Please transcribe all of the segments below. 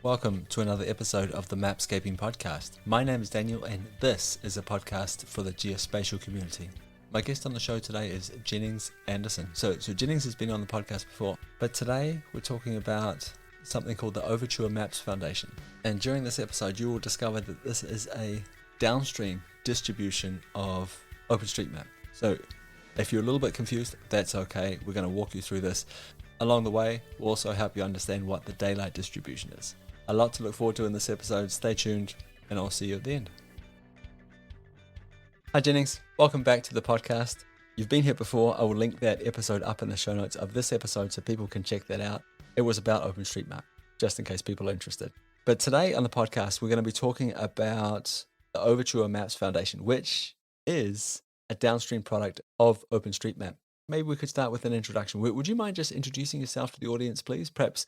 Welcome to another episode of the Mapscaping podcast. My name is Daniel and this is a podcast for the geospatial community. My guest on the show today is Jennings Anderson. So Jennings has been on the podcast before, but today we're talking about something called the Overture Maps Foundation. And during this episode, you will discover that this is a downstream distribution of OpenStreetMap. So if you're a little bit confused, that's okay. We're going to walk you through this. Along the way, we'll also help you understand what the daylight distribution is. A lot to look forward to in this episode. Stay tuned, and I'll see you at the end. Hi Jennings, welcome back to the podcast. You've been here before. I will link that episode up in the show notes of this episode so people can check that out. It was about OpenStreetMap, just in case people are interested. But today on the podcast, we're going to be talking about the Overture Maps Foundation, which is a downstream product of OpenStreetMap. Maybe we could start with an introduction. Would you mind just introducing yourself to the audience, please? Perhaps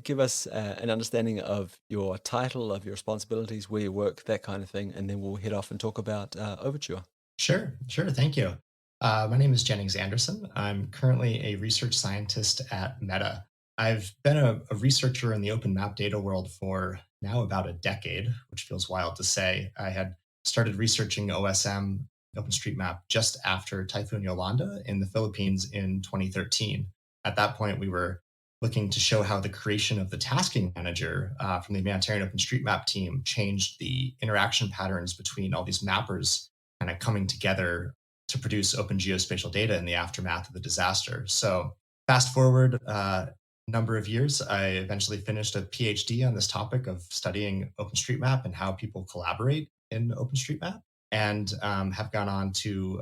give us an understanding of your title, of your responsibilities, where you work, that kind of thing, and then we'll head off and talk about Overture. Sure. Thank you. My name is Jennings Anderson. I'm currently a research scientist at Meta. I've been a researcher in the open map data world for now about a decade, which feels wild to say. I had started researching OSM, OpenStreetMap, just after Typhoon Yolanda in the Philippines in 2013. At that point, we were looking to show how the creation of the tasking manager from the humanitarian OpenStreetMap team changed the interaction patterns between all these mappers kind of coming together to produce open geospatial data in the aftermath of the disaster. So fast forward a number of years, I eventually finished a PhD on this topic of studying OpenStreetMap and how people collaborate in OpenStreetMap, and have gone on to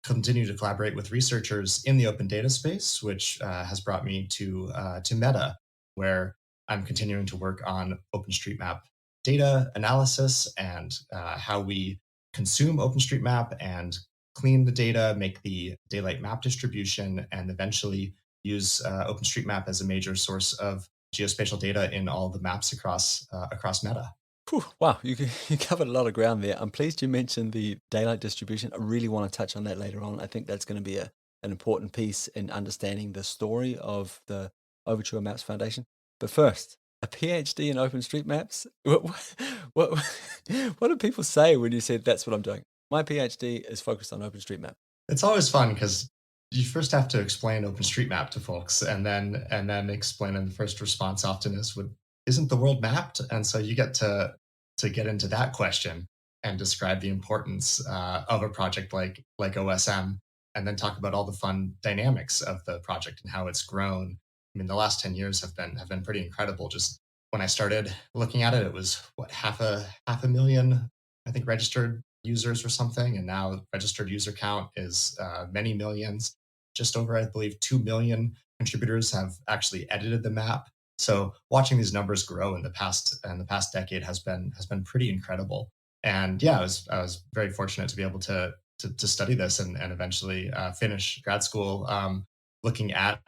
continue to collaborate with researchers in the open data space, which has brought me to Meta, where I'm continuing to work on OpenStreetMap data analysis and how we consume OpenStreetMap and clean the data, make the daylight map distribution, and eventually use OpenStreetMap as a major source of geospatial data in all the maps across Meta. Whew, wow, you covered a lot of ground there. I'm pleased you mentioned the daylight distribution. I really want to touch on that later on. I think that's going to be an important piece in understanding the story of the Overture Maps Foundation. But first, a PhD in OpenStreetMaps? What, what do people say when you said that's what I'm doing? My PhD is focused on OpenStreetMap. It's always fun because you first have to explain OpenStreetMap to folks, and then explain. And the first response often is, "Isn't the world mapped?" And so you get to get into that question and describe the importance of a project like OSM, and then talk about all the fun dynamics of the project and how it's grown. I mean, the last 10 years have been pretty incredible. Just when I started looking at it, it was half a million, I think, registered users or something, and now registered user count is many millions. Just over, I believe, 2 million contributors have actually edited the map. So watching these numbers grow in the past decade has been pretty incredible. And yeah, I was very fortunate to be able to study this and eventually finish grad school looking at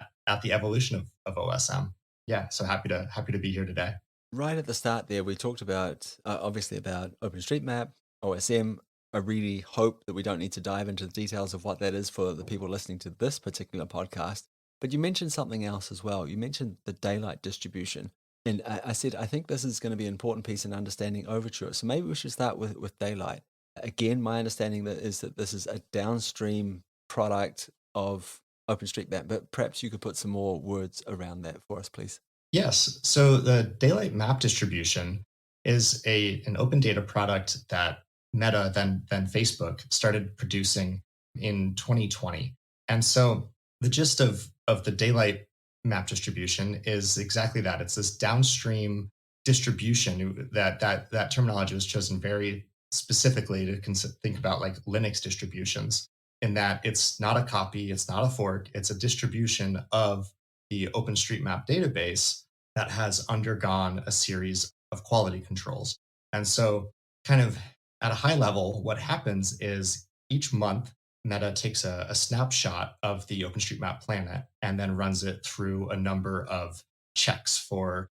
the evolution of OSM. Yeah, so happy to be here today. Right at the start there, we talked about, obviously, about OpenStreetMap, OSM. I really hope that we don't need to dive into the details of what that is for the people listening to this particular podcast. But you mentioned something else as well. You mentioned the daylight distribution. And I said, I think this is going to be an important piece in understanding Overture. So maybe we should start with daylight. Again, my understanding is that this is a downstream product of OpenStreetMap, but perhaps you could put some more words around that for us, please. Yes. So the daylight map distribution is an open data product that Meta, then Facebook, started producing in 2020. And so the gist of the daylight map distribution is exactly that. It's this downstream distribution. That terminology was chosen very specifically to think about like Linux distributions, in that it's not a copy, it's not a fork, it's a distribution of the OpenStreetMap database that has undergone a series of quality controls. And so, kind of at a high level, what happens is each month, Meta takes a snapshot of the OpenStreetMap planet and then runs it through a number of checks for,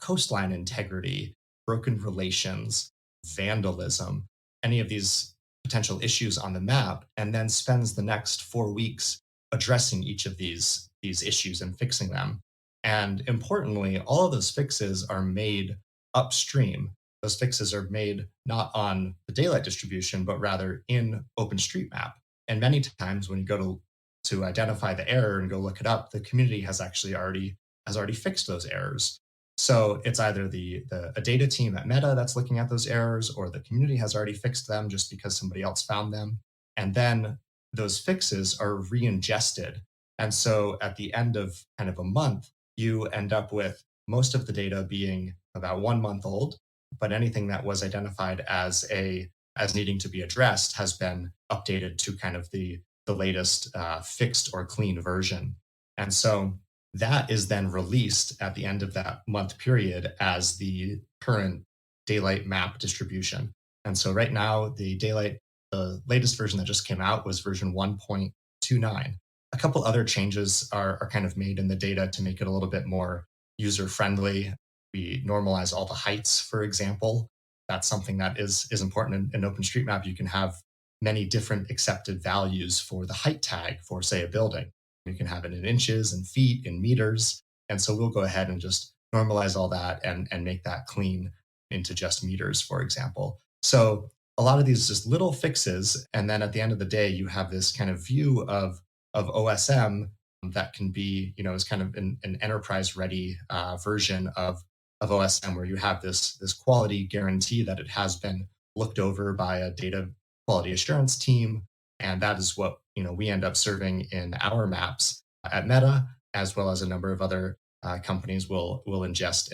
coastline integrity, broken relations, vandalism, any of these potential issues on the map, and then spends the next 4 weeks addressing each of these issues and fixing them. And importantly, all of those fixes are made upstream. Those fixes are made not on the daylight distribution, but rather in OpenStreetMap. And many times when you go to identify the error and go look it up, the community has already fixed those errors. So it's either the a data team at Meta that's looking at those errors, or the community has already fixed them just because somebody else found them. And then those fixes are re-ingested. And so at the end of kind of a month, you end up with most of the data being about 1 month old, but anything that was identified as needing to be addressed has been updated to kind of the latest fixed or clean version. And so that is then released at the end of that month period as the current daylight map distribution. And so right now, the latest version that just came out was version 1.29. A couple other changes are kind of made in the data to make it a little bit more user friendly. We normalize all the heights, for example. That's something that is important in OpenStreetMap. You can have many different accepted values for the height tag for, say, a building. You can have it in inches and feet and meters. And so we'll go ahead and just normalize all that and make that clean into just meters, for example. So a lot of these just little fixes. And then at the end of the day, you have this kind of view of OSM that can be, is kind of an enterprise ready version of OSM where you have this quality guarantee that it has been looked over by a data quality assurance team. And that is what we end up serving in our maps at Meta, as well as a number of other companies will ingest.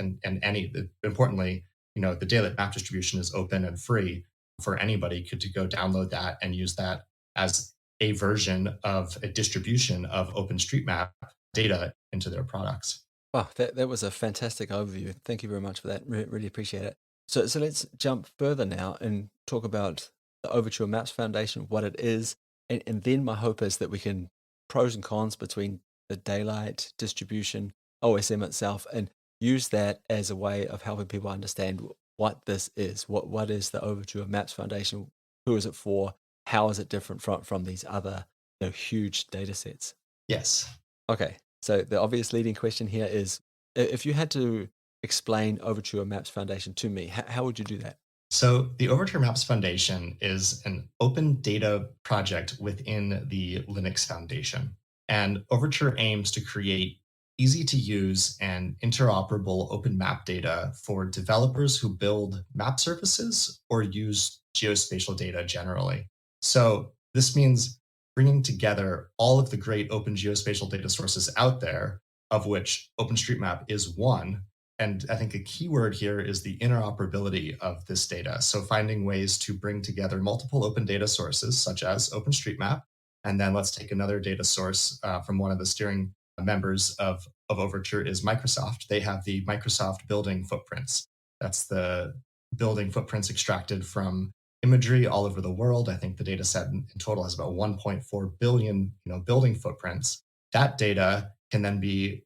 Importantly, the daily map distribution is open and free for anybody to go download that and use that as a version of a distribution of OpenStreetMap data into their products. Wow, that was a fantastic overview. Thank you very much for that. Really appreciate it. So let's jump further now and talk about the Overture Maps Foundation, what it is, and then my hope is that we can pros and cons between the daylight distribution, OSM itself, and use that as a way of helping people understand what this is. What is the Overture Maps Foundation? Who is it for? How is it different from these other huge data sets? Yes. Okay, so the obvious leading question here is, if you had to explain Overture Maps Foundation to me, how would you do that? So the Overture Maps Foundation is an open data project within the Linux Foundation. And Overture aims to create easy to use and interoperable open map data for developers who build map services or use geospatial data generally. So this means bringing together all of the great open geospatial data sources out there, of which OpenStreetMap is one. And I think a key word here is the interoperability of this data. So finding ways to bring together multiple open data sources, such as OpenStreetMap. And then let's take another data source from one of the steering members of Overture is Microsoft. They have the Microsoft building footprints. That's the building footprints extracted from imagery all over the world. I think the data set in total has about 1.4 billion, building footprints. That data can then be,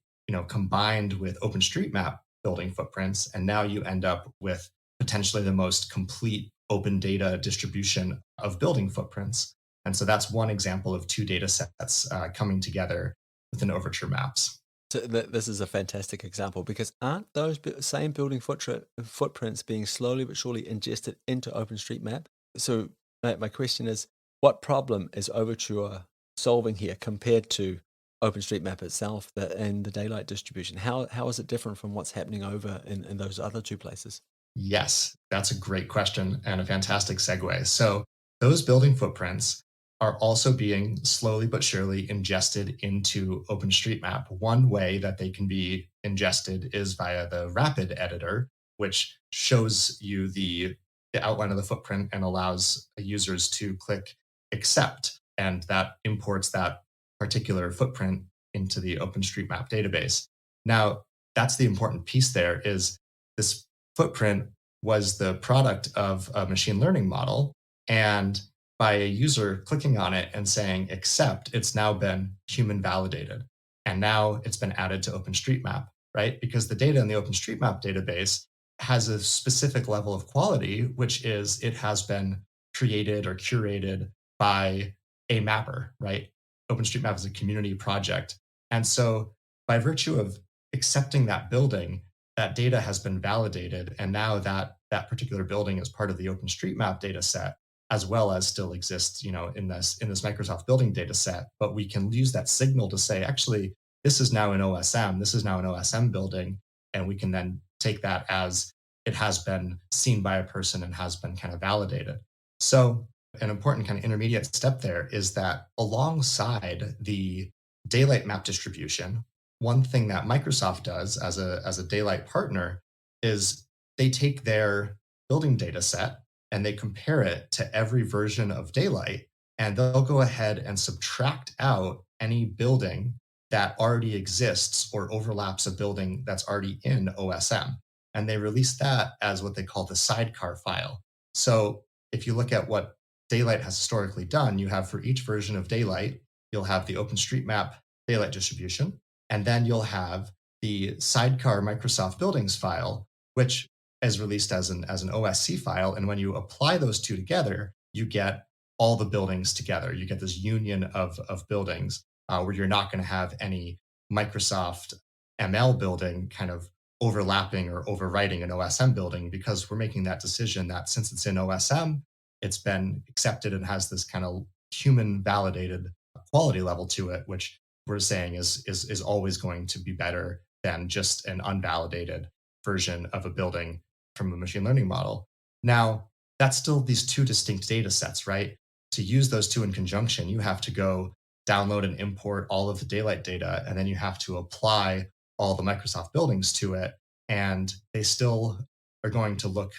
combined with OpenStreetMap building footprints, and now you end up with potentially the most complete open data distribution of building footprints. And so that's one example of two data sets coming together within Overture Maps. So this is a fantastic example, because aren't those same building footprints being slowly but surely ingested into OpenStreetMap? So my question is, what problem is Overture solving here compared to OpenStreetMap itself and the daylight distribution? How is it different from what's happening over in those other two places? Yes, that's a great question and a fantastic segue. So those building footprints are also being slowly but surely ingested into OpenStreetMap. One way that they can be ingested is via the Rapid editor, which shows you the outline of the footprint and allows users to click accept. And that imports that particular footprint into the OpenStreetMap database. Now, that's the important piece there is this footprint was the product of a machine learning model. And by a user clicking on it and saying accept, it's now been human validated. And now it's been added to OpenStreetMap, right? Because the data in the OpenStreetMap database has a specific level of quality, which is it has been created or curated by a mapper, right? OpenStreetMap is a community project. And so by virtue of accepting that building, that data has been validated, and now that particular building is part of the OpenStreetMap data set, as well as still exists, in this Microsoft building data set. But we can use that signal to say, actually, this is now an OSM, this is now an OSM building, and we can then take that as it has been seen by a person and has been kind of validated. So an important kind of intermediate step there is that alongside the daylight map distribution, one thing that Microsoft does as a daylight partner is they take their building data set and they compare it to every version of daylight, and they'll go ahead and subtract out any building that already exists or overlaps a building that's already in OSM. And they release that as what they call the sidecar file. So if you look at what Daylight has historically done, you have for each version of Daylight, you'll have the OpenStreetMap Daylight distribution, and then you'll have the sidecar Microsoft Buildings file, which is released as an OSC file. And when you apply those two together, you get all the buildings together. You get this union of buildings where you're not going to have any Microsoft ML building kind of overlapping or overwriting an OSM building, because we're making that decision that since it's in OSM, it's been accepted and has this kind of human validated quality level to it, which we're saying is always going to be better than just an unvalidated version of a building from a machine learning model. Now, that's still these two distinct data sets, right? To use those two in conjunction, you have to go download and import all of the daylight data, and then you have to apply all the Microsoft buildings to it, and they still are going to look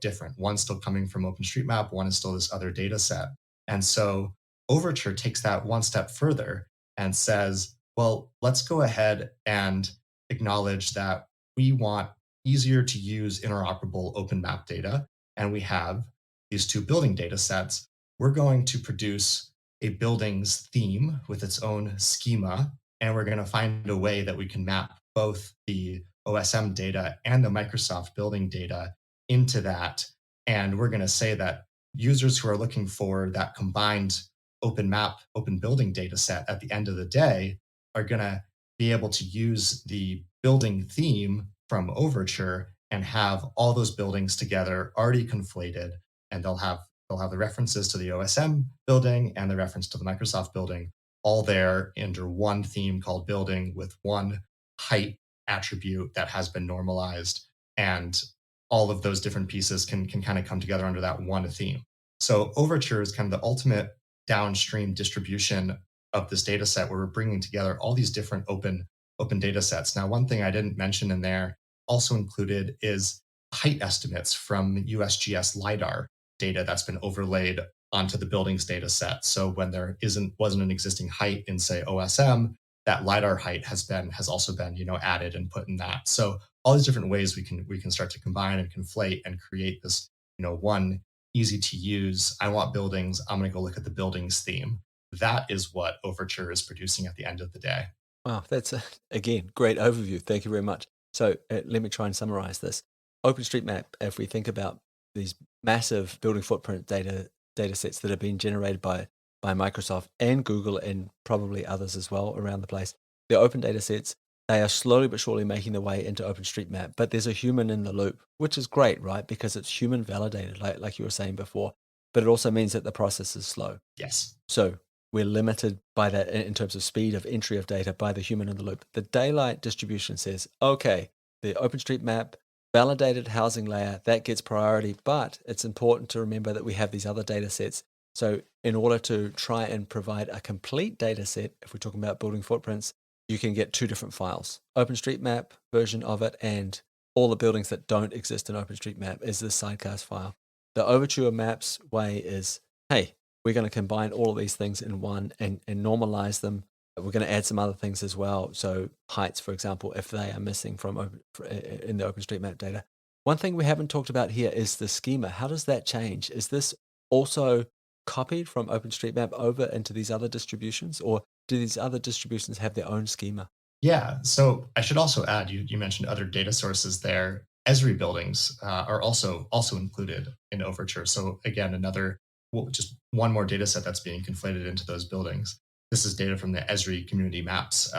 different. One's still coming from OpenStreetMap, one is still this other data set. And so Overture takes that one step further and says, well, let's go ahead and acknowledge that we want easier to use interoperable open map data, and we have these two building data sets. We're going to produce a buildings theme with its own schema, and we're going to find a way that we can map both the OSM data and the Microsoft building data into that. And we're going to say that users who are looking for that combined open map, open building data set at the end of the day are going to be able to use the building theme from Overture and have all those buildings together already conflated, and they'll have the references to the OSM building and the reference to the Microsoft building all there under one theme called building with one height attribute that has been normalized. And all of those different pieces can kind of come together under that one theme. So Overture is kind of the ultimate downstream distribution of this data set, where we're bringing together all these different open data sets. Now, one thing I didn't mention in there also included is height estimates from USGS LiDAR data that's been overlaid onto the buildings data set. So when there wasn't an existing height in, say, OSM, that LiDAR height has also been added and put in that. So all these different ways we can start to combine and conflate and create this one easy to use. I want buildings. I'm going to go look at the buildings theme. That is what Overture is producing at the end of the day. Wow, that's again great overview. Thank you very much. So let me try and summarize this. OpenStreetMap, if we think about these massive building footprint data sets that have been generated by Microsoft and Google and probably others as well around the place, the open data sets, they are slowly but surely making their way into OpenStreetMap. But there's a human in the loop, which is great, right? Because it's human validated, like you were saying before. But it also means that the process is slow. Yes. So we're limited by that in terms of speed of entry of data by the human in the loop. The daylight distribution says, okay, the OpenStreetMap validated housing layer, that gets priority, but it's important to remember that we have these other data sets. So in order to try and provide a complete data set, if we're talking about building footprints, you can get two different files, OpenStreetMap version of it, and all the buildings that don't exist in OpenStreetMap is this sidecast file. The Overture Maps way is, hey, we're going to combine all of these things in one and normalize them. We're going to add some other things as well. So heights, for example, if they are missing in the OpenStreetMap data. One thing we haven't talked about here is the schema. How does that change? Is this also copied from OpenStreetMap over into these other distributions, or do these other distributions have their own schema? Yeah. So I should also add, you mentioned other data sources there. Esri buildings are also included in Overture. So again, just one more data set that's being conflated into those buildings. This is data from the Esri community maps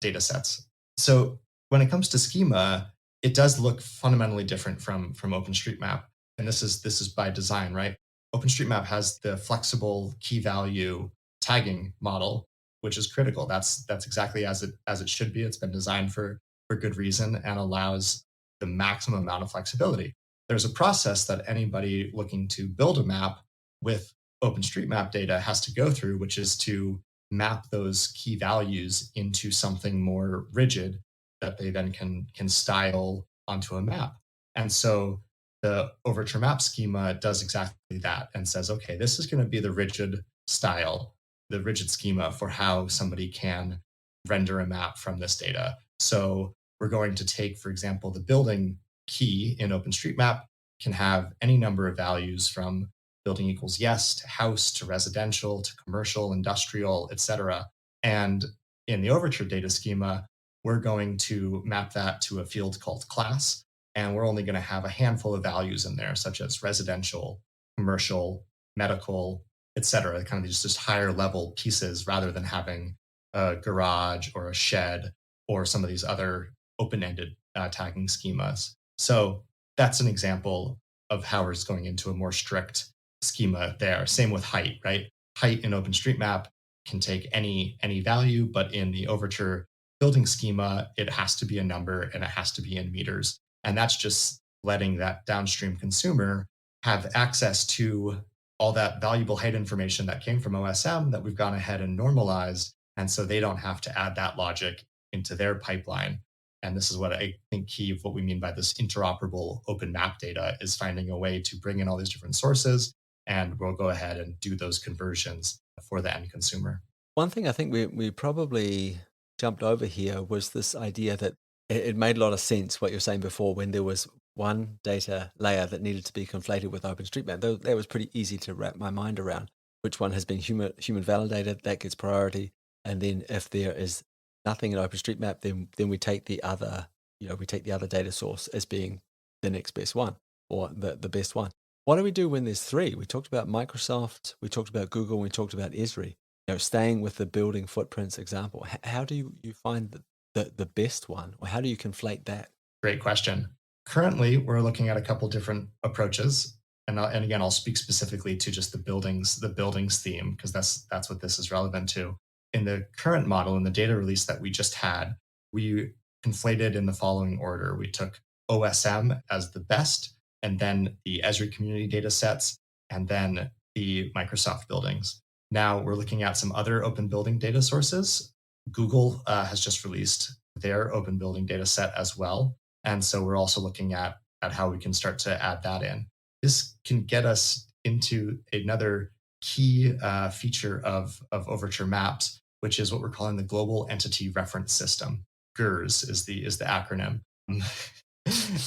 data sets. So When it comes to schema, it does look fundamentally different from OpenStreetMap, and this is by design, right? OpenStreetMap has the flexible key value tagging model, which is critical. That's exactly as it should be. It's been designed for good reason and allows the maximum amount of flexibility. There's a process that anybody looking to build a map with OpenStreetMap data has to go through, which is to map those key values into something more rigid that they then can style onto a map. And so the Overture Map schema does exactly that and says, okay, this is going to be the rigid style, the rigid schema for how somebody can render a map from this data. So we're going to take, for example, the building key in OpenStreetMap can have any number of values from building equals yes to house to residential to commercial, industrial, etc. And in the Overture data schema, we're going to map that to a field called class. And we're only going to have a handful of values in there, such as residential, commercial, medical, etc. Kind of just higher level pieces rather than having a garage or a shed or some of these other open-ended tagging schemas. So that's an example of how we're going into a more strict schema there. Same with height, right? Height in OpenStreetMap can take any value, but in the Overture building schema, it has to be a number and it has to be in meters. And that's just letting that downstream consumer have access to all that valuable height information that came from OSM that we've gone ahead and normalized. And so they don't have to add that logic into their pipeline. And this is what I think key of what we mean by this interoperable open map data is finding a way to bring in all these different sources, and we'll go ahead and do those conversions for the end consumer. One thing I think we probably jumped over here was this idea that it made a lot of sense what you're saying before when there was one data layer that needed to be conflated with OpenStreetMap. That was pretty easy to wrap my mind around. Which one has been human validated, that gets priority. And then if there is nothing in OpenStreetMap, then we take the other, we take the other data source as being the next best one or the best one. What do we do when there's three? We talked about Microsoft, we talked about Google, we talked about Esri. Staying with the building footprints example, how do you find the best one, or how do you conflate that? Great question. Currently, we're looking at a couple different approaches, and again, I'll speak specifically to just the buildings theme because that's what this is relevant to. In the current model, in the data release that we just had, we conflated in the following order. We took OSM as the best, and then the Esri community data sets, and then the Microsoft buildings. Now we're looking at some other open building data sources. Google has just released their open building data set as well. And so we're also looking at how we can start to add that in. This can get us into another key feature of Overture Maps, which is what we're calling the Global Entity Reference System. GERS is the acronym.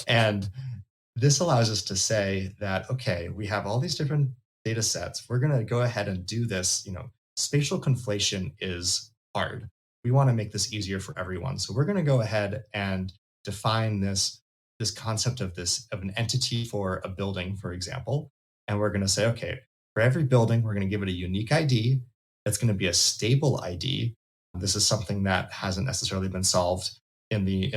And this allows us to say that, okay, we have all these different data sets. We're going to go ahead and do this. Spatial conflation is hard. We want to make this easier for everyone. So we're going to go ahead and define this concept of an entity for a building, for example. And we're going to say, okay, for every building, we're going to give it a unique ID. That's going to be a stable ID. This is something that hasn't necessarily been solved in the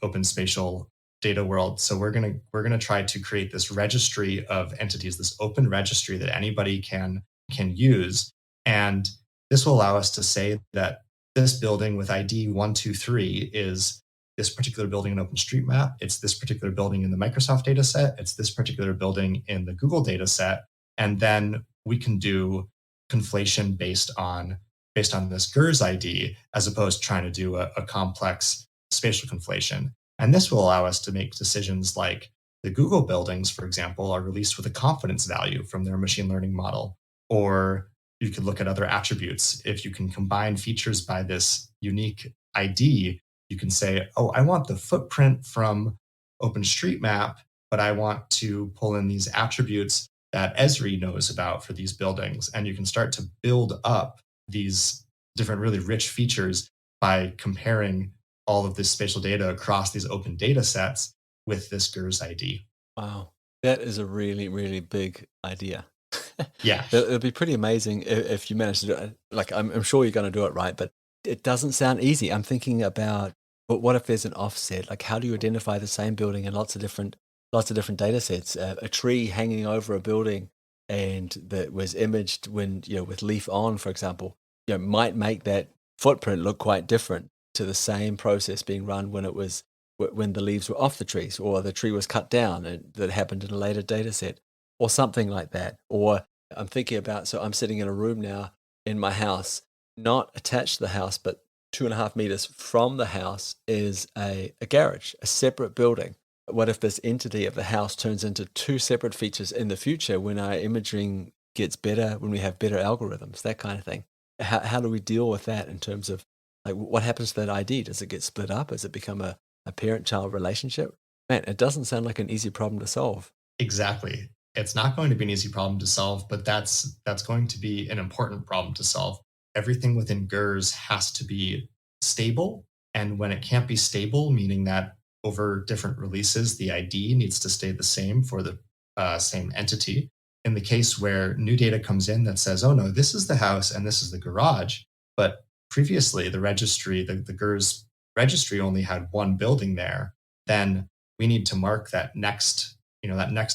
open spatial data world. So we're gonna try to create this registry of entities, this open registry that anybody can use, and this will allow us to say that this building with ID 123 is this particular building in OpenStreetMap. It's this particular building in the Microsoft data set. It's this particular building in the Google data set, and then we can do conflation based on this GERS ID as opposed to trying to do a complex spatial conflation. And this will allow us to make decisions like the Google buildings, for example, are released with a confidence value from their machine learning model. Or you could look at other attributes. If you can combine features by this unique ID, you can say, oh, I want the footprint from OpenStreetMap, but I want to pull in these attributes that Esri knows about for these buildings. And you can start to build up these different really rich features by comparing all of this spatial data across these open data sets with this GERS ID. Wow, that is a really, really big idea. Yeah. It'll be pretty amazing if you manage to do it. Like, I'm sure you're going to do it right, but it doesn't sound easy. I'm thinking about But what if there's an offset? Like, how do you identify the same building in lots of different data sets? A tree hanging over a building and that was imaged when, with leaf on, for example, might make that footprint look quite different to the same process being run when it was when the leaves were off the trees or the tree was cut down and that happened in a later data set or something like that. Or I'm thinking about, so I'm sitting in a room now in my house, not attached to the house, but 2.5 meters from the house is a garage, a separate building. What if this entity of the house turns into two separate features in the future when our imaging gets better, when we have better algorithms, that kind of thing? How do we deal with that in terms of like what happens to that ID? Does it get split up? Does it become a parent-child relationship? Man, it doesn't sound like an easy problem to solve. Exactly. It's not going to be an easy problem to solve, but that's going to be an important problem to solve. Everything within GERS has to be stable, and when it can't be stable, meaning that over different releases, the ID needs to stay the same for the same entity. In the case where new data comes in that says, "Oh no, this is the house and this is the garage," but previously the registry, the GERS registry only had one building there, then we need to mark that next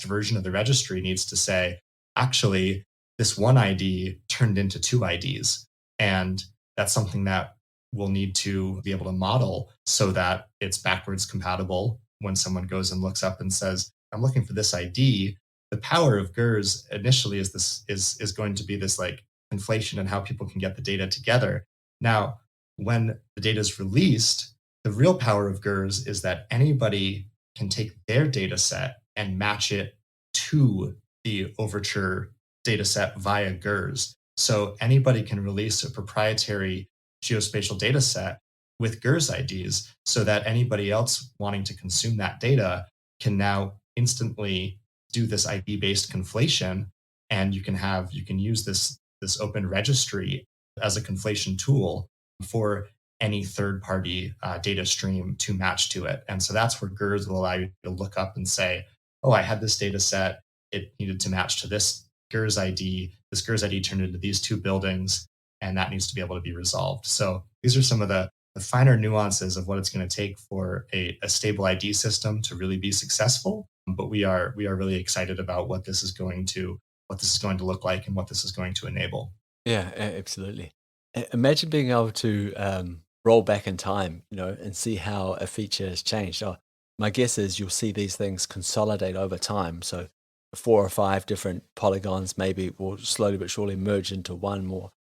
version of the registry needs to say, actually, this one ID turned into two IDs. And that's something that we'll need to be able to model so that it's backwards compatible when someone goes and looks up and says, I'm looking for this ID. The power of GERS initially is going to be this like conflation and how people can get the data together. Now, when the data is released, the real power of GERS is that anybody can take their data set and match it to the Overture data set via GERS. So anybody can release a proprietary geospatial data set with GERS IDs so that anybody else wanting to consume that data can now instantly do this ID based conflation. And you can use this open registry as a conflation tool for any third party data stream to match to it. And so that's where GERS will allow you to look up and say, oh, I had this data set. It needed to match to this GERS ID. This GERS ID turned into these two buildings, and that needs to be able to be resolved. So these are some of the finer nuances of what it's going to take for a stable ID system to really be successful. But we are really excited about what this is going to look like and what this is going to enable. Yeah, absolutely. Imagine being able to roll back in time, and see how a feature has changed. My guess is you'll see these things consolidate over time. So four or five different polygons maybe will slowly but surely merge into one more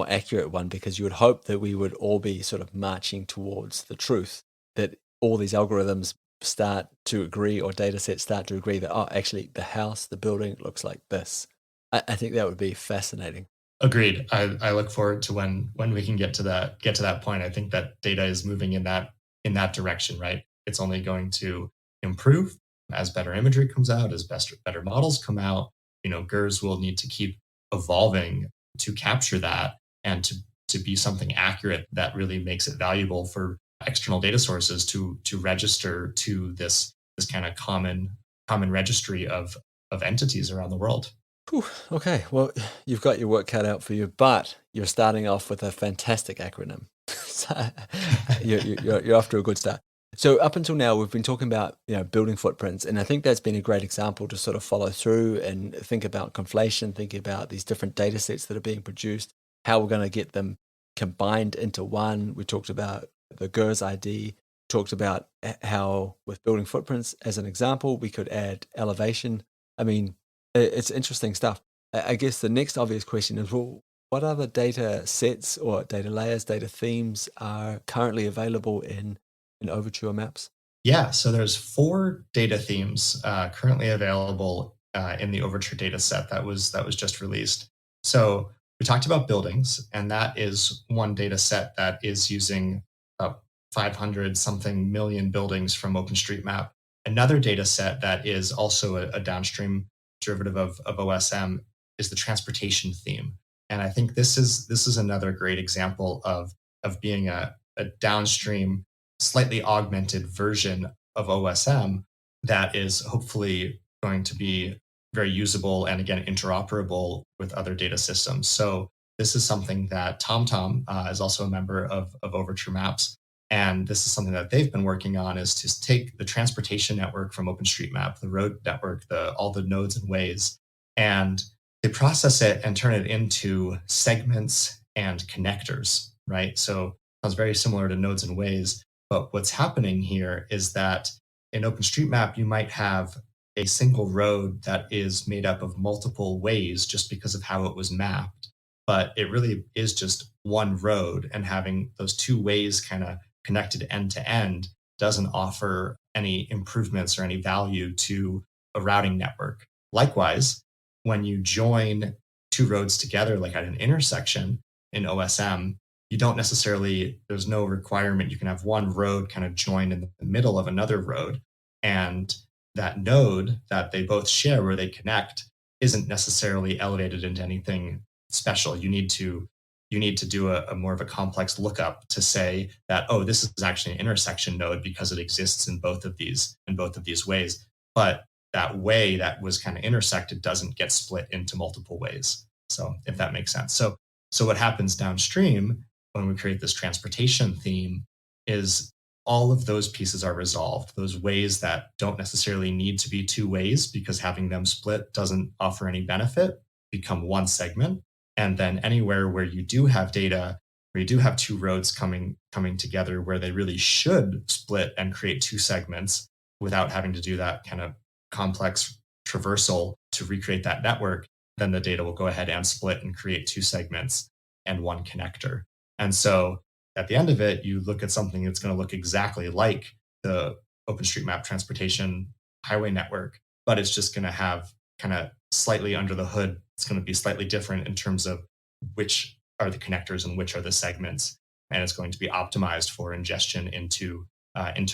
accurate one because you would hope that we would all be sort of marching towards the truth that all these algorithms start to agree or data sets start to agree that, oh, actually the house, the building looks like this. I think that would be fascinating. Agreed. I look forward to when we can get to that point. I think that data is moving in that direction, right? It's only going to improve as better imagery comes out, as better models come out. GERS will need to keep evolving to capture that and to be something accurate that really makes it valuable for external data sources to register to this kind of common registry of entities around the world. Whew, okay, well, you've got your work cut out for you, but you're starting off with a fantastic acronym. So you're off to a good start. So up until now, we've been talking about building footprints, and I think that's been a great example to sort of follow through and think about conflation, thinking about these different data sets that are being produced, how we're going to get them combined into one. We talked about the GERS ID, talked about how with building footprints, as an example, we could add elevation. I mean, it's interesting stuff. I guess the next obvious question is, well, what other data sets or data layers, data themes are currently available in Overture Maps? Yeah, so there's four data themes currently available in the Overture data set that was just released. So we talked about buildings, and that is one data set that is using about 500 something million buildings from OpenStreetMap. Another data set that is also a downstream derivative of OSM is the transportation theme. And I think this is another great example of being a downstream slightly augmented version of OSM that is hopefully going to be very usable and again interoperable with other data systems. So this is something that TomTom is also a member of Overture Maps. And this is something that they've been working on, is to take the transportation network from OpenStreetMap, the road network, all the nodes and ways, and they process it and turn it into segments and connectors, right? So it sounds very similar to nodes and ways. But what's happening here is that in OpenStreetMap, you might have a single road that is made up of multiple ways just because of how it was mapped. But it really is just one road, and having those two ways kind of connected end to end doesn't offer any improvements or any value to a routing network. Likewise, when you join two roads together, like at an intersection in OSM, you don't necessarily, there's no requirement. You can have one road kind of join in the middle of another road. And that node that they both share where they connect isn't necessarily elevated into anything special. You need to do a more of a complex lookup to say that, oh, this is actually an intersection node because it exists in both of these ways. But that way that was kind of intersected doesn't get split into multiple ways. So if that makes sense. So what happens downstream when we create this transportation theme is all of those pieces are resolved. Those ways that don't necessarily need to be two ways because having them split doesn't offer any benefit become one segment. And then anywhere where you do have data, where you do have two roads coming together where they really should split and create two segments without having to do that kind of complex traversal to recreate that network, then the data will go ahead and split and create two segments and one connector. And so at the end of it, you look at something that's going to look exactly like the OpenStreetMap transportation highway network, but it's just going to have kind of slightly under the hood. It's going to be slightly different in terms of which are the connectors and which are the segments, and it's going to be optimized for ingestion into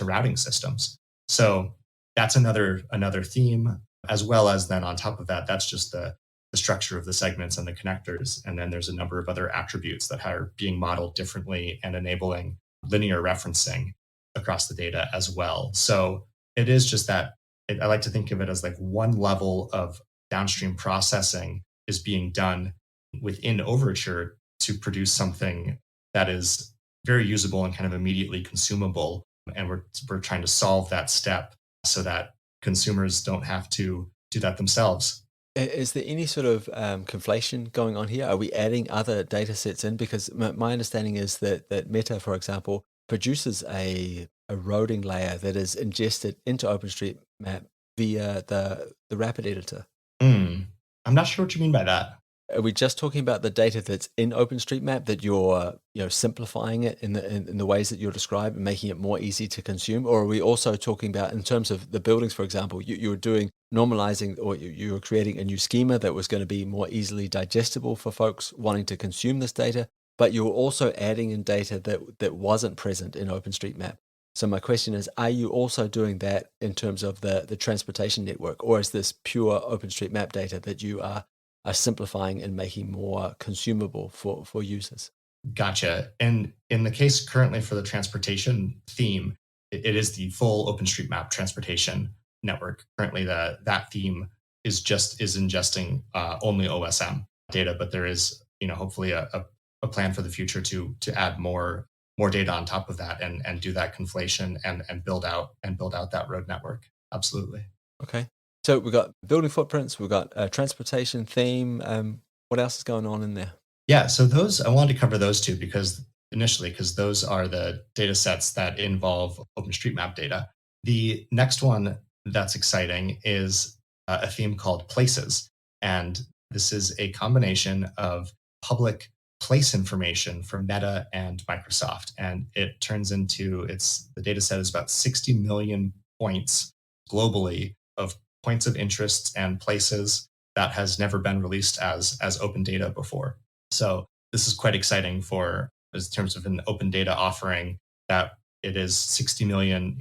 routing systems. So that's another theme, as well as then on top of that, that's just the structure of the segments and the connectors. And then there's a number of other attributes that are being modeled differently and enabling linear referencing across the data as well. So it is just that I like to think of it as like one level of downstream processing is being done within Overture to produce something that is very usable and kind of immediately consumable. And we're trying to solve that step so that consumers don't have to do that themselves. Is there any sort of conflation going on here? Are we adding other data sets in? Because my understanding is that Meta, for example, produces a roading layer that is ingested into OpenStreetMap via the Rapid editor. Hmm. I'm not sure what you mean by that. Are we just talking about the data that's in OpenStreetMap that you're simplifying it in the ways that you're describing, making it more easy to consume, or are we also talking about in terms of the buildings, for example, you're doing normalizing, or you were creating a new schema that was going to be more easily digestible for folks wanting to consume this data, but you're also adding in data that wasn't present in OpenStreetMap. So my question is, are you also doing that in terms of the transportation network, or is this pure OpenStreetMap data that you are simplifying and making more consumable for users? Gotcha. And in the case currently for the transportation theme, it is the full OpenStreetMap transportation network. Currently, that theme is ingesting only OSM data, but there is hopefully a plan for the future to add more data on top of that and do that conflation and build out that road network. Absolutely. Okay. So we've got building footprints, we've got a transportation theme. What else is going on in there? Yeah, so those I wanted to cover those two because those are the data sets that involve OpenStreetMap data. The next one that's exciting is a theme called places. And this is a combination of public place information from Meta and Microsoft. And it turns into the data set is about 60 million points globally of points of interest and places that has never been released as open data before. So this is quite exciting for in terms of an open data offering that it is 60 million,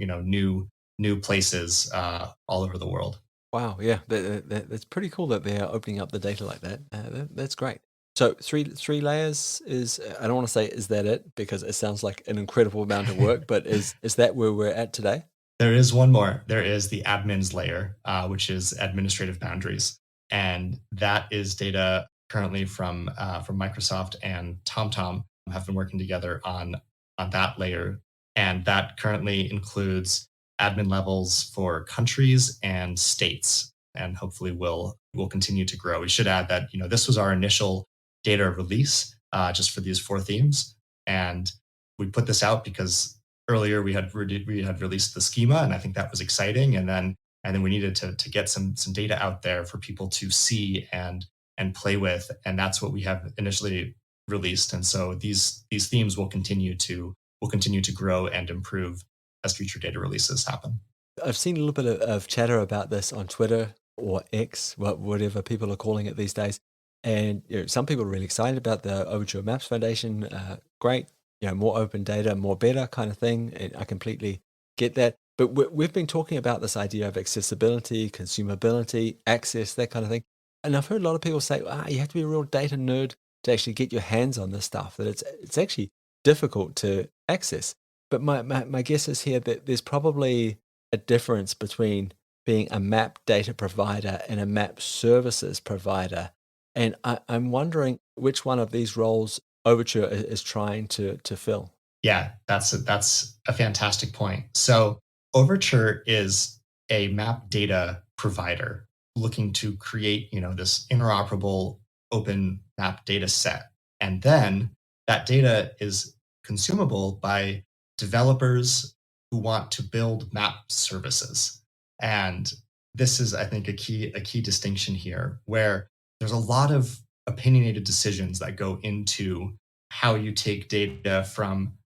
new places all over the world. Wow, yeah, that's pretty cool that they're opening up the data like that. That's great. So three layers is, I don't want to say is that it, because it sounds like an incredible amount of work, but is that where we're at today? There is one more. There is the admins layer, which is administrative boundaries, and that is data currently from Microsoft and TomTom have been working together on that layer. And that currently includes admin levels for countries and states, and hopefully will continue to grow. We should add that this was our initial data release just for these four themes, and we put this out because earlier we had released the schema, and I think that was exciting, and then we needed to get some data out there for people to see and play with, and that's what we have initially released. And so these themes will continue to grow and improve as future data releases happen. I've seen a little bit of chatter about this on Twitter or X, whatever people are calling it these days. And some people are really excited about the Overture Maps Foundation. Great, more open data, more better kind of thing. And I completely get that. But we've been talking about this idea of accessibility, consumability, access, that kind of thing. And I've heard a lot of people say, you have to be a real data nerd to actually get your hands on this stuff, that it's actually difficult to access. But my guess is here that there's probably a difference between being a map data provider and a map services provider. And I'm wondering which one of these roles Overture is trying to fill. Yeah, that's a fantastic point. So Overture is a map data provider looking to create, this interoperable open map data set. And then that data is consumable by developers who want to build map services. And this is, I think, a key distinction here, where there's a lot of opinionated decisions that go into how you take data from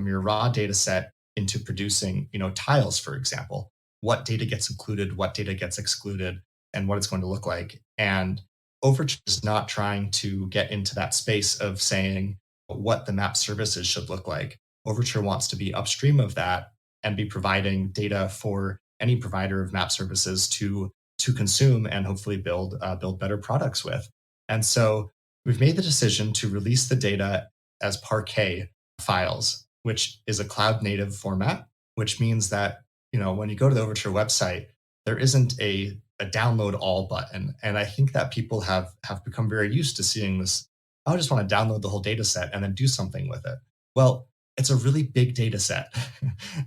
your raw data set into producing, tiles, for example. What data gets included, what data gets excluded, and what it's going to look like. And Overture is not trying to get into that space of saying what the map services should look like. Overture wants to be upstream of that and be providing data for any provider of map services to consume and hopefully build better products with. And so we've made the decision to release the data as Parquet files, which is a cloud native format, which means that when you go to the Overture website, there isn't a download all button. And I think that people have become very used to seeing this. I just want to download the whole data set and then do something with it. Well, it's a really big data set.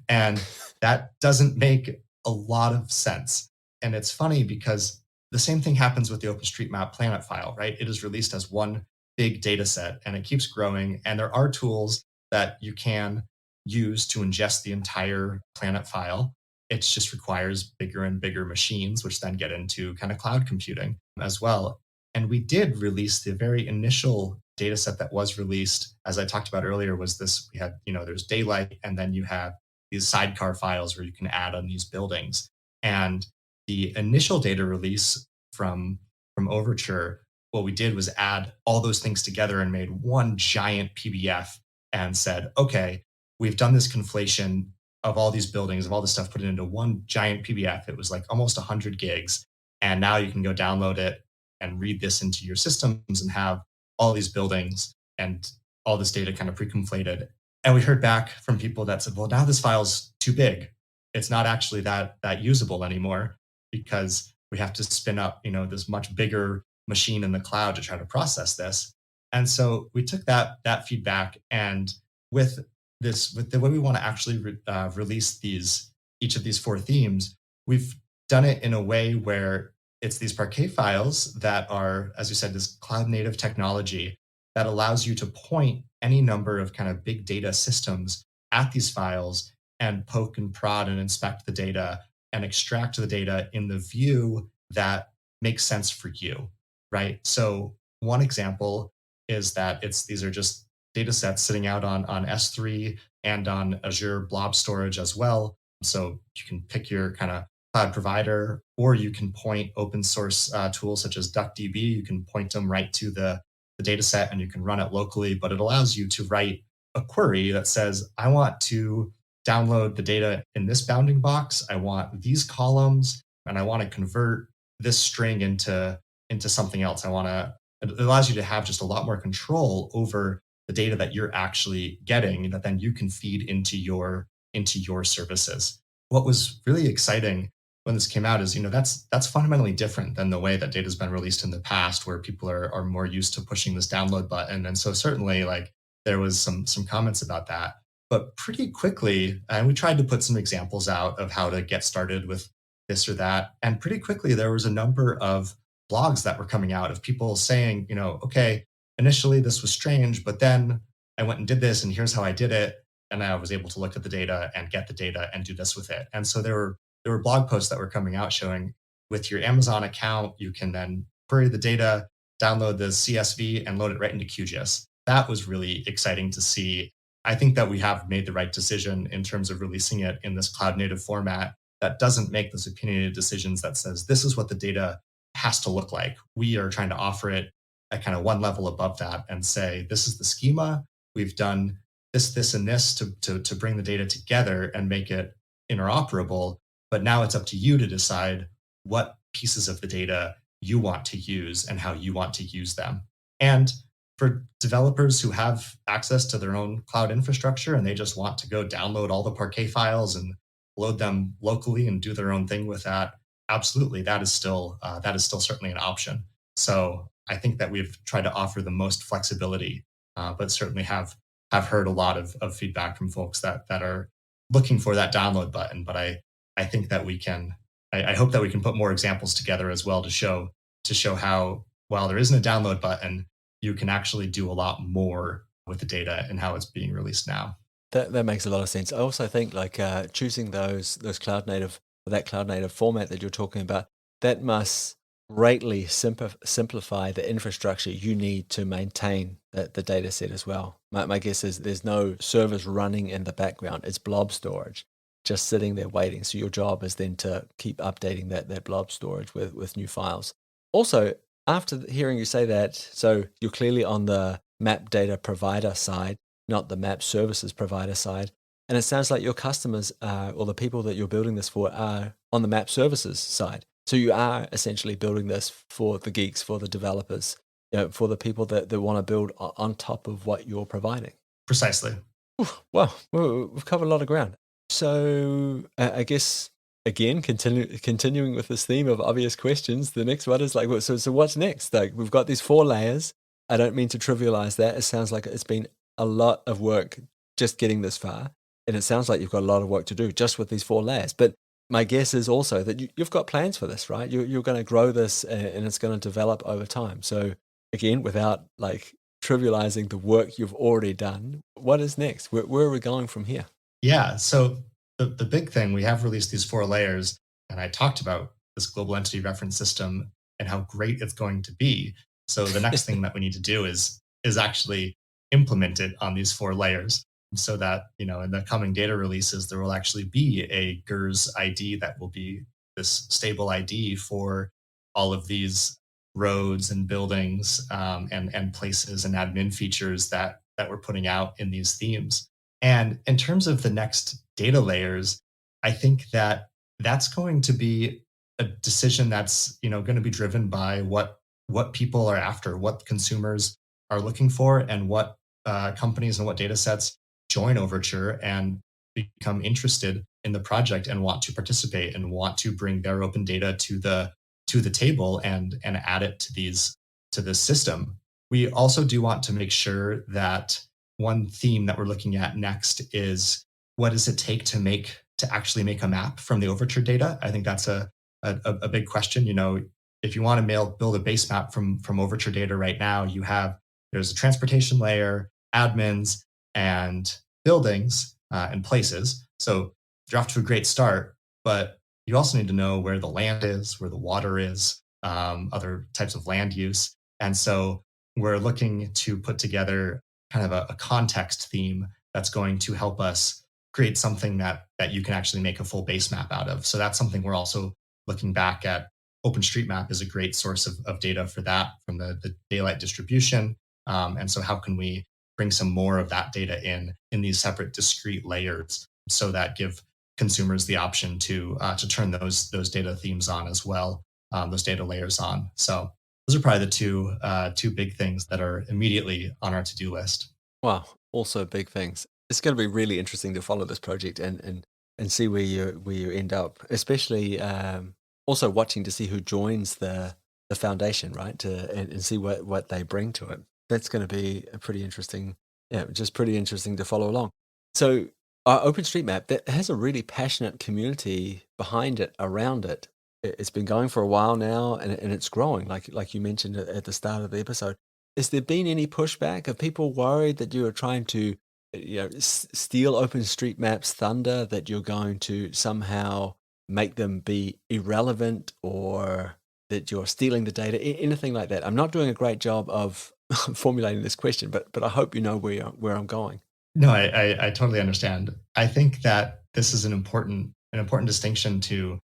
And that doesn't make a lot of sense. And it's funny because the same thing happens with the OpenStreetMap planet file, right? It is released as one big data set and it keeps growing. And there are tools that you can use to ingest the entire planet file. It just requires bigger and bigger machines, which then get into kind of cloud computing as well. And we did release the very initial data set that was released, as I talked about earlier, was this. We had, there's daylight, and then you have these sidecar files where you can add on these buildings. And the initial data release from Overture, what we did was add all those things together and made one giant PBF and said, okay, we've done this conflation of all these buildings, of all this stuff, put it into one giant PBF. It was like almost 100 gigs. And now you can go download it and read this into your systems and have all these buildings and all this data kind of pre-conflated. And we heard back from people that said, well, now this file's too big. It's not actually that usable anymore because we have to spin up, this much bigger machine in the cloud to try to process this. And so we took that feedback, and with the way we want to actually release each of these four themes, we've done it in a way where it's these Parquet files that are, as you said, this cloud native technology that allows you to point any number of kind of big data systems at these files and poke and prod and inspect the data and extract the data in the view that makes sense for you, right? So one example is that these are just data sets sitting out on S3 and on Azure Blob Storage as well. So you can pick your kind of cloud provider, or you can point open source tools such as DuckDB. You can point them right to the data set and you can run it locally, but it allows you to write a query that says, I want to download the data in this bounding box. I want these columns, and I want to convert this string into something else. It allows you to have just a lot more control over the data that you're actually getting that then you can feed into your services. What was really exciting when this came out is, that's fundamentally different than the way that data has been released in the past, where people are more used to pushing this download button. And so certainly, like, there was some comments about that. But pretty quickly, and we tried to put some examples out of how to get started with this or that. And pretty quickly, there was a number of blogs that were coming out of people saying, okay, initially this was strange, but then I went and did this, and here's how I did it. And I was able to look at the data and get the data and do this with it. And so there were blog posts that were coming out showing with your Amazon account, you can then query the data, download the CSV, and load it right into QGIS. That was really exciting to see. I think that we have made the right decision in terms of releasing it in this cloud native format that doesn't make those opinionated decisions that says this is what the data has to look like. We are trying to offer it at kind of one level above that and say, this is the schema. We've done this, and this to bring the data together and make it interoperable. But now it's up to you to decide what pieces of the data you want to use and how you want to use them. And for developers who have access to their own cloud infrastructure and they just want to go download all the Parquet files and load them locally and do their own thing with that, absolutely, that is still certainly an option. So I think that we've tried to offer the most flexibility, but certainly have heard a lot of feedback from folks that are looking for that download button. But I think that we can. I hope that we can put more examples together as well to show how while there isn't a download button, you can actually do a lot more with the data and how it's being released now. That makes a lot of sense. I also think like choosing those cloud native that cloud native format that you're talking about, that must greatly simplify the infrastructure you need to maintain the data set as well. My guess is there's no servers running in the background. It's blob storage just sitting there waiting. So your job is then to keep updating that blob storage with new files. Also, after hearing you say that, so you're clearly on the map data provider side, not the map services provider side. And it sounds like your customers or the people that you're building this for are on the map services side. So you are essentially building this for the geeks, for the developers, for the people that want to build on top of what you're providing. Precisely. Wow, we've covered a lot of ground. So I guess again, continuing with this theme of obvious questions, the next one is like, so what's next? Like we've got these 4 layers. I don't mean to trivialize that. It sounds like it's been a lot of work just getting this far, and it sounds like you've got a lot of work to do just with these 4 layers. But my guess is also that you've got plans for this, right? You're going to grow this, and it's going to develop over time. So again, without like trivializing the work you've already done, what is next? Where are we going from here? Yeah. So the big thing, we have released these 4 layers, and I talked about this global entity reference system and how great it's going to be. So the next thing that we need to do is actually implement it on these 4 layers so that, in the coming data releases, there will actually be a GERS ID that will be this stable ID for all of these roads and buildings, and places and admin features that we're putting out in these themes. And in terms of the next data layers, I think that that's going to be a decision that's going to be driven by what people are after, what consumers are looking for, and what companies and what data sets join Overture and become interested in the project and want to participate and want to bring their open data to the table and add it to this system. We also do want to make sure that one theme that we're looking at next is what does it take to actually make a map from the Overture data? I think that's a big question. If you want to build a base map from Overture data right now, there's a transportation layer, admins, and buildings and places. So you're off to a great start, but you also need to know where the land is, where the water is, other types of land use. And so we're looking to put together kind of a context theme that's going to help us create something that you can actually make a full base map out of. So that's something we're also looking back at. OpenStreetMap is a great source of data for that from the daylight distribution. And so how can we bring some more of that data in these separate discrete layers so that give consumers the option to turn those data themes on as well, those data layers on. So those are probably the two big things that are immediately on our to-do list. Wow, also big things. It's going to be really interesting to follow this project and see where you end up, especially also watching to see who joins the foundation, right? And see what they bring to it. That's going to be a pretty interesting, yeah, just pretty interesting to follow along. So OpenStreetMap that has a really passionate community behind it, around it. It's been going for a while now, and it's growing, like you mentioned at the start of the episode. Has there been any pushback? Are people worried that you are trying to, steal OpenStreetMap's thunder? That you're going to somehow make them be irrelevant, or that you're stealing the data? Anything like that? I'm not doing a great job of formulating this question, but I hope you know where I'm going. No, I totally understand. I think that this is an important distinction to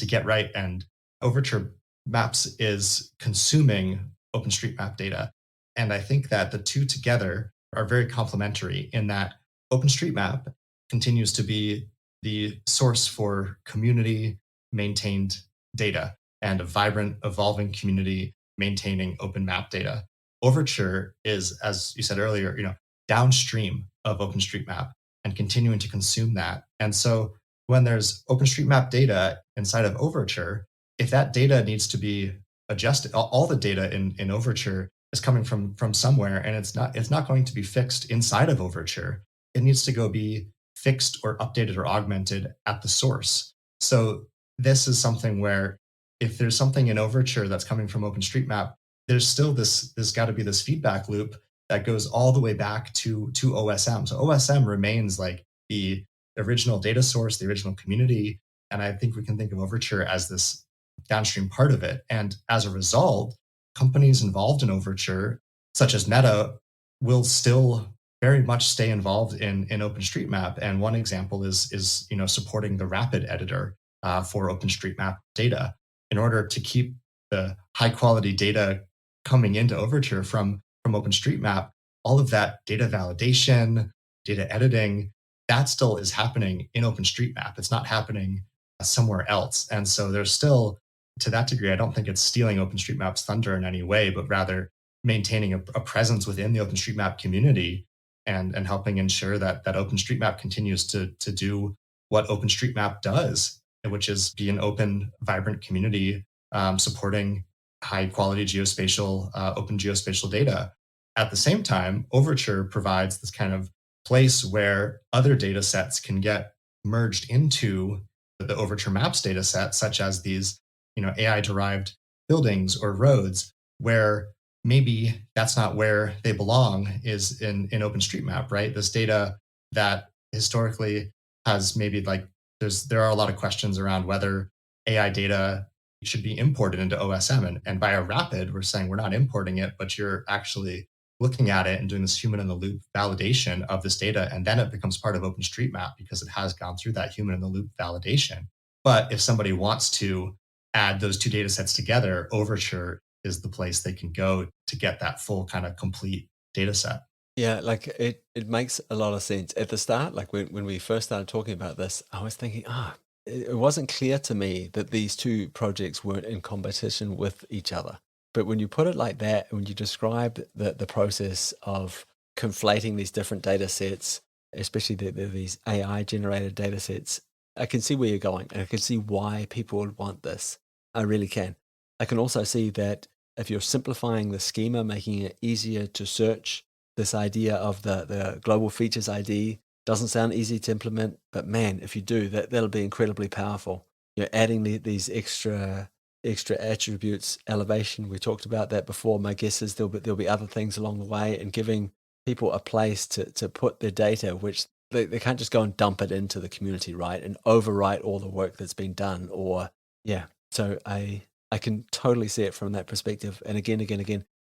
get right. And Overture Maps is consuming OpenStreetMap data. And I think that the two together are very complementary in that OpenStreetMap continues to be the source for community maintained data and a vibrant, evolving community maintaining open map data. Overture is, as you said earlier, downstream of OpenStreetMap and continuing to consume that. And so when there's OpenStreetMap data inside of Overture, if that data needs to be adjusted, all the data in Overture is coming from somewhere, and it's not going to be fixed inside of Overture. It needs to go be fixed or updated or augmented at the source. So this is something where if there's something in Overture that's coming from OpenStreetMap, there's still this got to be this feedback loop that goes all the way back to OSM. So OSM remains like the original data source, the original community, and I think we can think of Overture as this downstream part of it. And as a result, companies involved in Overture, such as Meta, will still very much stay involved in OpenStreetMap. And one example is supporting the Rapid editor for OpenStreetMap data in order to keep the high quality data coming into Overture from OpenStreetMap. All of that data validation, data editing, that still is happening in OpenStreetMap. It's not happening somewhere else. And so there's still, to that degree, I don't think it's stealing OpenStreetMap's thunder in any way, but rather maintaining a presence within the OpenStreetMap community and helping ensure that OpenStreetMap continues to do what OpenStreetMap does, which is be an open, vibrant community supporting high quality geospatial, open geospatial data. At the same time, Overture provides this kind of place where other data sets can get merged into the Overture Maps data set, such as these, AI derived buildings or roads, where maybe that's not where they belong is in OpenStreetMap, right? This data that historically has maybe like there are a lot of questions around whether AI data should be imported into OSM. And by a rapid, we're saying we're not importing it, but you're actually looking at it and doing this human in the loop validation of this data. And then it becomes part of OpenStreetMap because it has gone through that human in the loop validation. But if somebody wants to add those two data sets together, Overture is the place they can go to get that full kind of complete data set. Yeah, like it makes a lot of sense. At the start, like when we first started talking about this, I was thinking, it wasn't clear to me that these two projects weren't in competition with each other. But when you put it like that, when you describe the process of conflating these different data sets, especially these AI generated data sets, I can see where you're going, and I can see why people would want this. I really can. I can also see that if you're simplifying the schema, making it easier to search, this idea of the global features ID doesn't sound easy to implement, but man, if you do, that'll be incredibly powerful. You're adding these extra attributes, elevation. We talked about that before. My guess is there'll be other things along the way, and giving people a place to put their data, which they can't just go and dump it into the community, right, and overwrite all the work that's been done. Or yeah, so I can totally see it from that perspective. And again,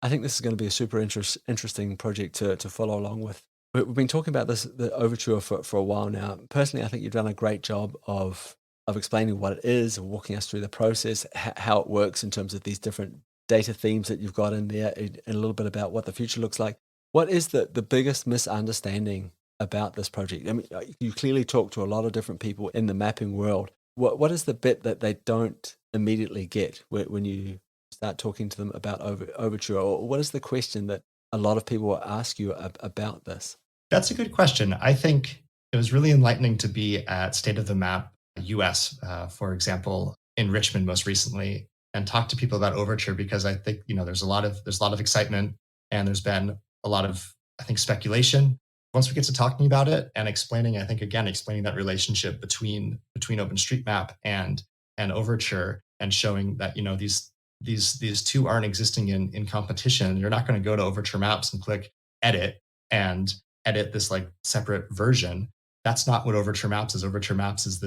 I think this is going to be a super interesting project to follow along with. We've been talking about the Overture for a while now. Personally, I think you've done a great job of explaining what it is, and walking us through the process, how it works in terms of these different data themes that you've got in there, and a little bit about what the future looks like. What is the biggest misunderstanding about this project? I mean, you clearly talk to a lot of different people in the mapping world. What is the bit that they don't immediately get when you start talking to them about Overture, or what is the question that a lot of people will ask you about this? That's a good question. I think it was really enlightening to be at State of the Map US, for example, in Richmond most recently, and talk to people about Overture because I think there's a lot of excitement and there's been a lot of I think speculation once we get to talking about it and explaining, I think again, explaining that relationship between OpenStreetMap and Overture, and showing that, these two aren't existing in competition. You're not going to go to Overture Maps and click edit and edit this like separate version. That's not what Overture Maps is. Overture Maps is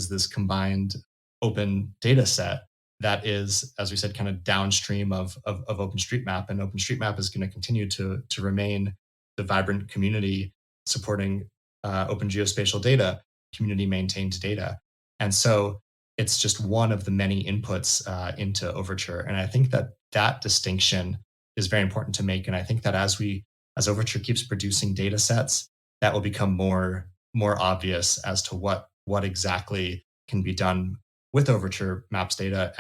this combined open data set that is, as we said, kind of downstream of OpenStreetMap. And OpenStreetMap is going to continue to remain the vibrant community supporting open geospatial data, community maintained data. And so it's just one of the many inputs into Overture. And I think that distinction is very important to make. And I think that as Overture keeps producing data sets, that will become more obvious as to what exactly can be done with Overture Maps data,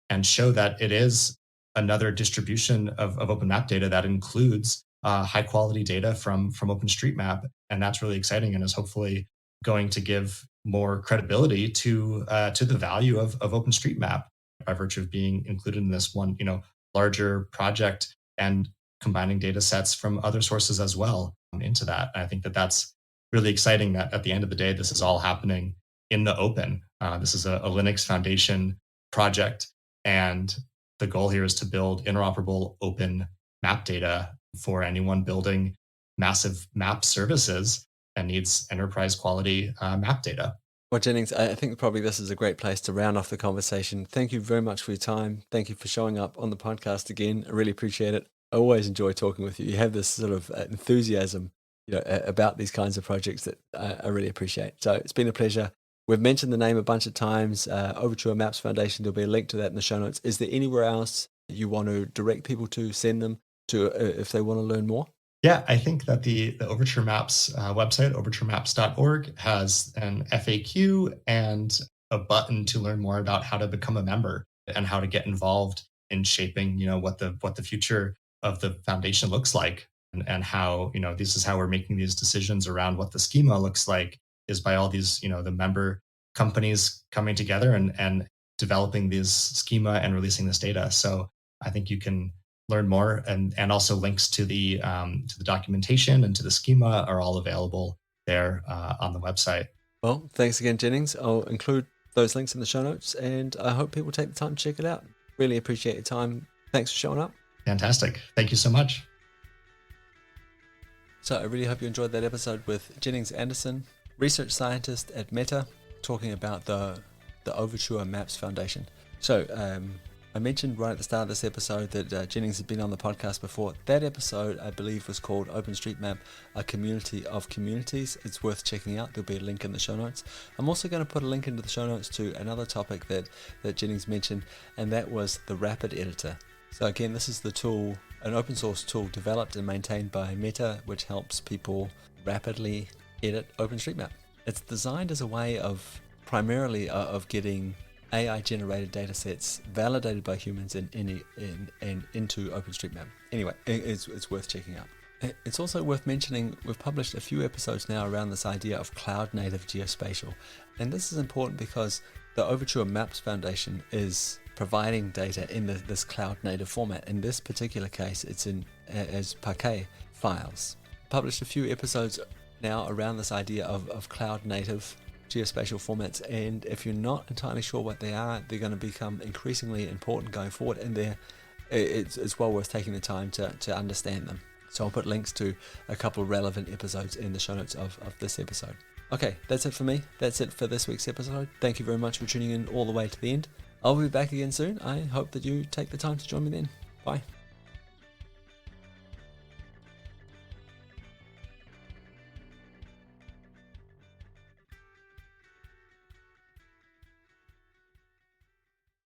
and show that it is another distribution of open map data that includes high quality data from OpenStreetMap. And that's really exciting, and is hopefully going to give more credibility to the value of OpenStreetMap by virtue of being included in this one, larger project, and combining data sets from other sources as well into that. And I think that that's really exciting, that at the end of the day, this is all happening in the open. This is a Linux Foundation project, and the goal here is to build interoperable open map data for anyone building massive map services and needs enterprise quality map data. Well, Jennings, I think probably this is a great place to round off the conversation. Thank you very much for your time. Thank you for showing up on the podcast again. I really appreciate it. I always enjoy talking with you. You have this sort of enthusiasm, about these kinds of projects that I really appreciate. So it's been a pleasure. We've mentioned the name a bunch of times, Overture Maps Foundation. There'll be a link to that in the show notes. Is there anywhere else you want to direct people to, send them to if they want to learn more? Yeah, I think that the Overture Maps website, overturemaps.org, has an FAQ and a button to learn more about how to become a member and how to get involved in shaping, what the future of the foundation looks like, and how, this is how we're making these decisions around what the schema looks like, is by all these, the member companies coming together and developing this schema and releasing this data. So I think you can learn more, and also links to the documentation and to the schema are all available there on the website. Well, thanks again, Jennings. I'll include those links in the show notes, and I hope people take the time to check it out. Really appreciate your time. Thanks for showing up. Fantastic. Thank you so much. So I really hope you enjoyed that episode with Jennings Anderson, research scientist at Meta, talking about the Overture Maps Foundation. So I mentioned right at the start of this episode that Jennings had been on the podcast before. That episode, I believe, was called OpenStreetMap, a community of communities. It's worth checking out. There'll be a link in the show notes. I'm also going to put a link into the show notes to another topic that Jennings mentioned, and that was the Rapid Editor. So again, this is the tool, an open source tool developed and maintained by Meta, which helps people rapidly edit OpenStreetMap. It's designed as a way of primarily of getting AI generated data sets validated by humans and into OpenStreetMap. Anyway, it's worth checking out. It's also worth mentioning we've published a few episodes now around this idea of cloud native geospatial, and this is important because the Overture Maps Foundation is providing data in this cloud native format. In this particular case, it's as Parquet files. Published a few episodes now around this idea of cloud native geospatial formats, and if you're not entirely sure what they are, they're going to become increasingly important going forward, and it's well worth taking the time to understand them. So I'll put links to a couple of relevant episodes in the show notes of this episode. Okay, that's it for me. That's it for this week's episode. Thank you very much for tuning in all the way to the end. I'll be back again soon. I hope that you take the time to join me then. Bye.